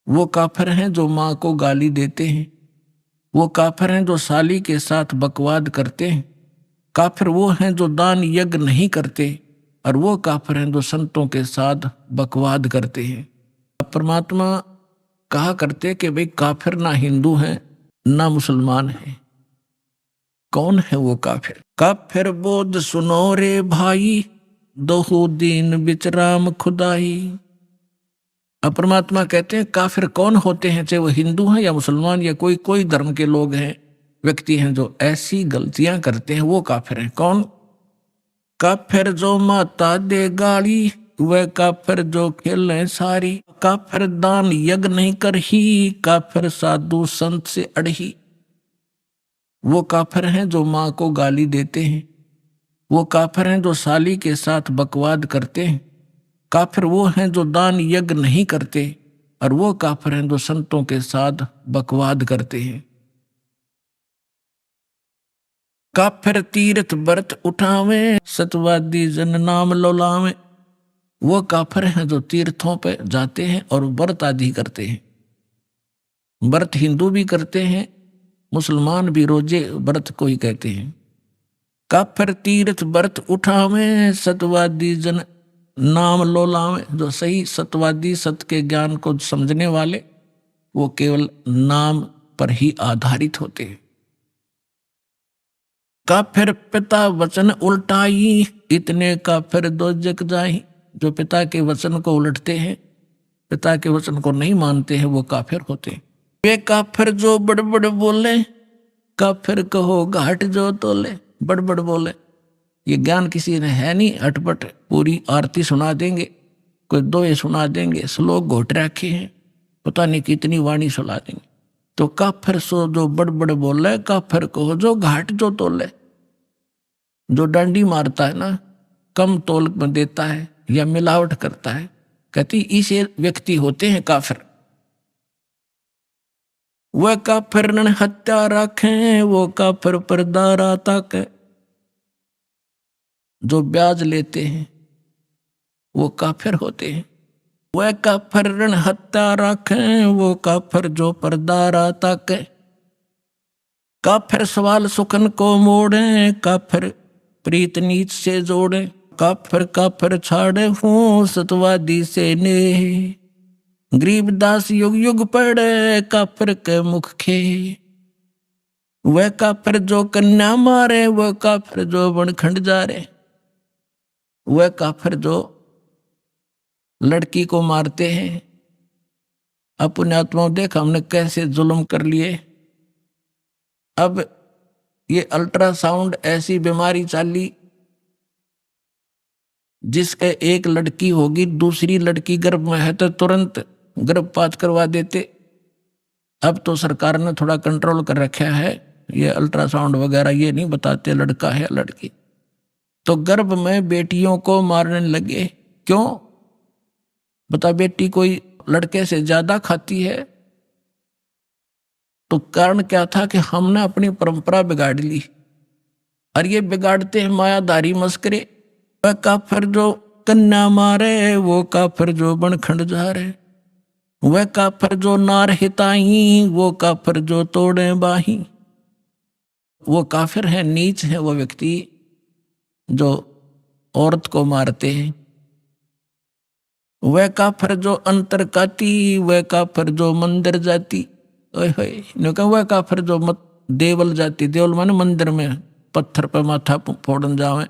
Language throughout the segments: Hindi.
वो काफिर हैं जो माँ को गाली देते हैं। वो काफिर हैं जो साली के साथ बकवाद करते हैं। काफिर वो हैं जो दान यज्ञ नहीं करते, और वो काफिर हैं जो संतों के साथ बकवाद करते हैं। परमात्मा कहा करते कि भाई काफिर ना हिंदू हैं ना मुसलमान हैं। कौन है वो काफिर? काफिर बोध सुनो रे भाई, दोहू दीन बिचराम खुदाई। अब परमात्मा कहते हैं काफिर कौन होते हैं, चाहे वो हिंदू हैं या मुसलमान या कोई कोई धर्म के लोग हैं, व्यक्ति हैं जो ऐसी गलतियां करते हैं, वो काफिर हैं। कौन? काफिर जो माता दे गाली, वह काफिर जो खेले सारी। काफिर दान यज्ञ नहीं करही, काफिर साधु संत से अड़ही। वो काफिर हैं जो माँ को गाली देते हैं। वो काफिर हैं जो साली के साथ बकवाद करते हैं। काफिर वो हैं जो दान यज्ञ नहीं करते, और वो काफिर हैं जो संतों के साथ बकवाद करते हैं। काफिर तीर्थ व्रत उठावे, सतवादी जन नाम लोलावे। वो काफिर हैं जो तीर्थों पे जाते हैं और व्रत आदि करते हैं। व्रत हिंदू भी करते हैं, मुसलमान भी रोजे व्रत को ही कहते हैं। काफिर तीर्थ व्रत उठावे, सतवादी जन नाम लोलावे। जो सही सतवादी, सत्य के ज्ञान को समझने वाले, वो केवल नाम पर ही आधारित होते हैं। काफिर पिता वचन उल्टाई, इतने काफिर दो जग जाही। जो पिता के वचन को उलटते हैं, पिता के वचन को नहीं मानते हैं, वो काफिर होते हैं। वे काफिर जो बड़बड़ बोले, काफिर कहो घाट जो तोले। बड़बड़ बोले, ये ज्ञान किसी ने है नहीं, अटपट पूरी आरती सुना देंगे, कोई दोहे सुना देंगे, श्लोक घोट रखे हैं, पता नहीं कितनी वाणी सुना देंगे। तो काफिर सो जो बड़बड़ बोले, काफिर कहो जो घाट जो तोले। जो डंडी मारता है ना, कम तोल में देता है या मिलावट करता है, कहती इसे व्यक्ति होते हैं काफिर। वह काफिर न हत्या रखें, वो काफिर परदारा तक। जो ब्याज लेते हैं वो काफिर होते हैं। वह काफिर ऋण हत्या रखें, वो काफिर जो परदारा तक। काफिर सवाल सुखन को मोड़े, काफिर प्रीत नीच से जोड़े। काफिर काफिर छाड़े हूँ, सतवादी से ने। गरीबदास युग युग पड़े, काफिर के मुख खे। वह काफिर जो कन्या मारे, वह काफिर जो बनखंड जा रे। वह काफिर जो लड़की को मारते हैं। अपने आत्माओं देख हमने कैसे जुल्म कर लिए। अब ये अल्ट्रासाउंड ऐसी बीमारी चाली, जिसके एक लड़की होगी, दूसरी लड़की गर्भ में है तो तुरंत गर्भपात करवा देते। अब तो सरकार ने थोड़ा कंट्रोल कर रखा है, ये अल्ट्रासाउंड वगैरह ये नहीं बताते लड़का है लड़की। तो गर्भ में बेटियों को मारने लगे। क्यों? बता, बेटी कोई लड़के से ज्यादा खाती है? तो कारण क्या था कि हमने अपनी परंपरा बिगाड़ ली, और ये बिगाड़ते हैं मायाधारी मस्करे। वह काफिर जो कन्या मारे, वो काफिर जो बनखंड जा रहे। वह काफिर जो नार हिताई, वो काफिर जो तोड़े बाही। वो काफिर है, नीच है वो व्यक्ति जो औरत को मारते हैं। वह काफिर जो अंतर काती, वह काफिर जो मंदिर जाती। वह काफिर जो मत देवल जाती। देवल माने मंदिर में पत्थर पर माथा फोड़न जावे,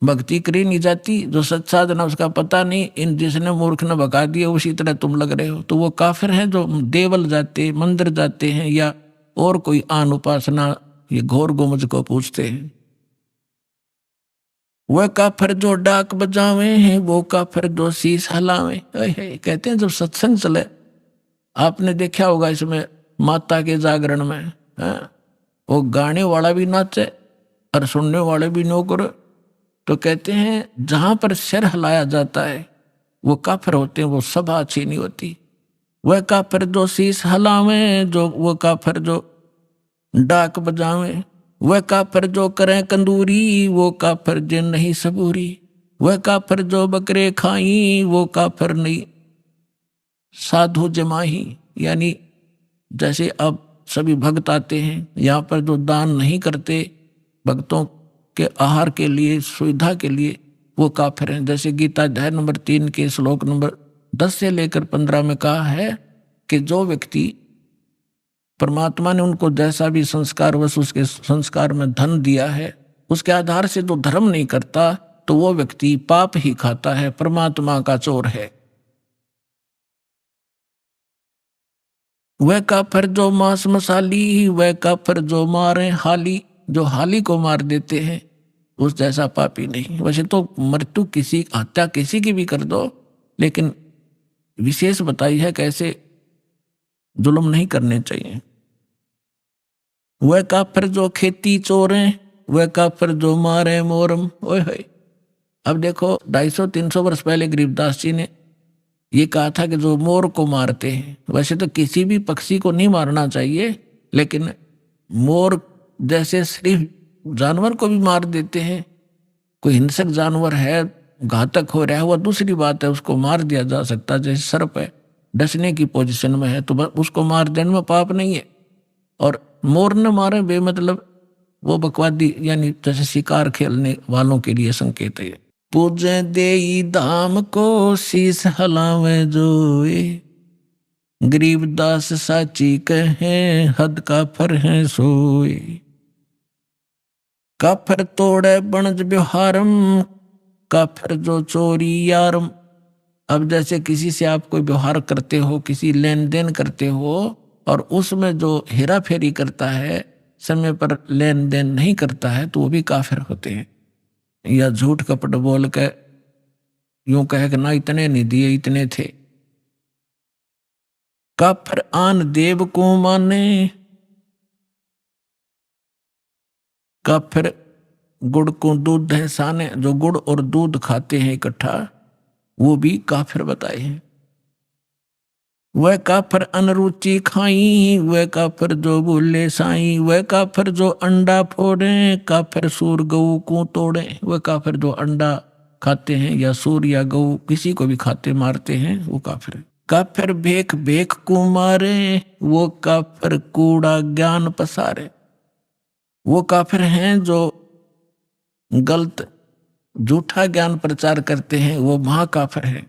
भक्ति करी नहीं जाती। जो सच साधना उसका पता नहीं, इन जिसने मूर्ख ने भगा दिया उसी तरह तुम लग रहे हो। तो वो काफिर हैं जो देवल जाते, मंदिर जाते हैं, या और कोई आन उपासना ये घोर गोमज को पूछते हैं। वह काफिर जो डाक बजावे हैं, वो काफिर जो शीश हलावे। कहते हैं जब सत्संग चले, आपने देखा होगा इसमें माता के जागरण में वो गाने वाला भी नाचे और सुनने वाले भी नौकर। तो कहते हैं जहां पर सिर हिलाया जाता है वो काफिर होते हैं, वो सभा अच्छी नहीं होती। वह काफिर जो शीश हलावे, जो वो काफिर जो डाक बजावे। वह काफिर जो करें कंदूरी, वो काफिर जिन नहीं सबूरी। वह काफिर जो बकरे खाई, वो काफिर नहीं साधु जमाही, यानी जैसे अब सभी भक्त आते हैं यहाँ पर, जो दान नहीं करते भक्तों के आहार के लिए, सुविधा के लिए, वो काफिर हैं। जैसे गीता अध्याय नंबर 3 के श्लोक नंबर 10 से लेकर 15 में कहा है कि जो व्यक्ति, परमात्मा ने उनको जैसा भी संस्कार वश उसके संस्कार में धन दिया है, उसके आधार से जो धर्म नहीं करता तो वो व्यक्ति पाप ही खाता है, परमात्मा का चोर है। वह काफिर जो मांस मसाली, वह काफिर जो मारे हाली, जो हाली को मार देते हैं उस जैसा पापी नहीं। वैसे तो मृत्यु किसी, हत्या किसी की भी कर दो, लेकिन विशेष बताई है कैसे जुल्म नहीं करने चाहिए। वह काफिर जो खेती चोरे, वह काफिर जो मारे मोरम। ओए होए, अब देखो 250-300 वर्ष पहले गरीबदास जी ने ये कहा था कि जो मोर को मारते हैं, वैसे तो किसी भी पक्षी को नहीं मारना चाहिए, लेकिन मोर जैसे सिर्फ जानवर को भी मार देते हैं। कोई हिंसक जानवर है, घातक हो रहा है, वह दूसरी बात है, उसको मार दिया जा सकता है। जैसे सर्प है, डसने की पोजीशन में है तो उसको मार देने में पाप नहीं है। और मोर न मारे बेमतलब, वो बकवादी, यानी जैसे शिकार खेलने वालों के लिए संकेत है। पूजे देई धाम को शीस हलावे जोए, गरीबदास साची कहे हद काफिर है सोए। काफिर तोड़े बनज व्यवहारम, काफिर जो चोरी यारम। अब जैसे किसी से आप कोई व्यवहार करते हो, किसी लेन देन करते हो, और उसमें जो हेरा फेरी करता है, समय पर लेन देन नहीं करता है, तो वो भी काफिर होते हैं। या झूठ कपट बोल के यूं कहे कि ना इतने नहीं दिए, इतने थे। काफिर आन देव को माने, काफिर गुड़ को दूध है साने, जो गुड़ और दूध खाते हैं इकट्ठा, वो भी काफिर बताए हैं। वह काफिर अनरुचि खाई, वह काफिर जो बोले साई, वह काफिर जो अंडा फोड़े, काफिर सूर गऊ को तोड़े। वह काफिर जो अंडा खाते हैं या सूर या गऊ किसी को भी खाते मारते हैं, वो काफिर है। काफिर भेख भेख को मारे, वो काफिर कूड़ा ज्ञान पसारे। वो काफिर हैं जो गलत झूठा ज्ञान प्रचार करते हैं, वो महाकाफिर है।